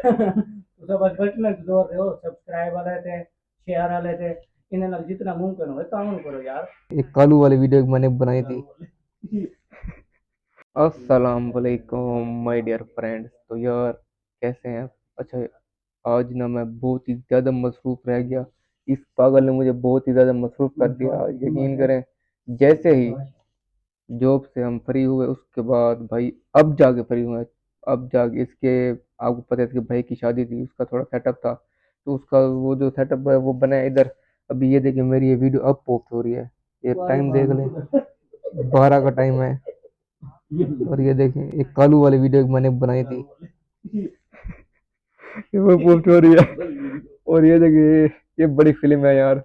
ਤੁਸੀਂ ਬਸ ਬਟਨ ਜ਼ੋਰ ਦਿਓ सब्सक्राइब वाले थे शेयर वाले थे इन्हें नाल जितना मुमकिन हो ताउन करो यार। एक कालू वाली वीडियो मैंने बनाई थी। अस्सलाम वालेकुम माय डियर फ्रेंड्स। तो यार कैसे हैं आप? अच्छा, आज ना मैं बहुत ही ज़्यादा मसरूफ़ रह गया। इस पागल ने मुझे बहुत ही ज़्यादा मसरूफ़ कर दिया। यकीन करें, जैसे ही जॉब से हम फ्री हुए उसके बाद भाई अब जाके फ्री हुए। अब जाके इसके आपको पता है कि भाई की शादी थी, उसका थोड़ा सेटअप था, तो उसका वो जो सेटअप है वो बनाया इधर। अभी ये देखिए मेरी ये वीडियो अब पोस्ट हो रही है। ये टाइम देख लें, 12 का टाइम है। और ये देखें, एक कालू वाली वीडियो मैंने बनाई थी, ये वो पोस्ट हो रही है। और ये देखिए, ये बड़ी फिल्म है यार।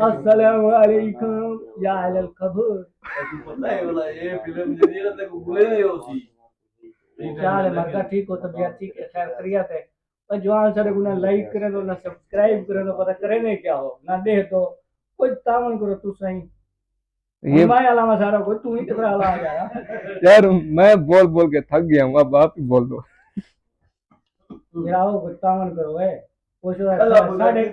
अस्सलाम वालेकुम या अहलल कबूर। पता है वाला ये फिल्म जो ये तक भूले नहीं होती। क्या हाल है मर्दा? ठीक हो? तबीयत ठीक है? खैर खैरियत है? पर जवान सारे को ना लाइक करे तो ना सब्सक्राइब करे तो पता करे नहीं क्या हो ना दे तो कोई तावन करो तू सही। ये मैं अलावा सारा कोई तू ही कितना अला आ गया यार, मैं बोल बोल के थक गया हूँ, अब आप ही बोल दो। मेरा वो कोई तावन करो है कुछ साढ़े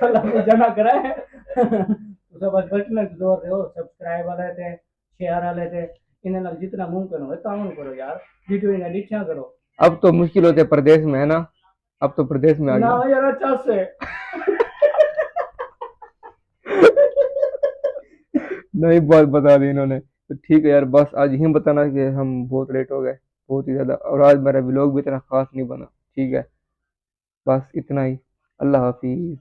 कल हमने जमा करा है तो बस बटन जोर दो सब्सक्राइब वाले थे शेयर वाले थे इन्हें नाल जितना मुमकिन हो तावन करो यार। वीडियो इन्हें डिक्शा करो अब तो मुश्किल होते प्रदेश में है ना, अब तो प्रदेश में आ ना गया। यार अच्छा से नहीं, बात बता दी इन्होंने, तो ठीक है यार, बस आज यही बताना कि हम बहुत लेट हो गए, बहुत ही ज़्यादा। और आज मेरा व्लॉग भी इतना खास नहीं बना। ठीक है, बस इतना ही। अल्लाह हाफिज़।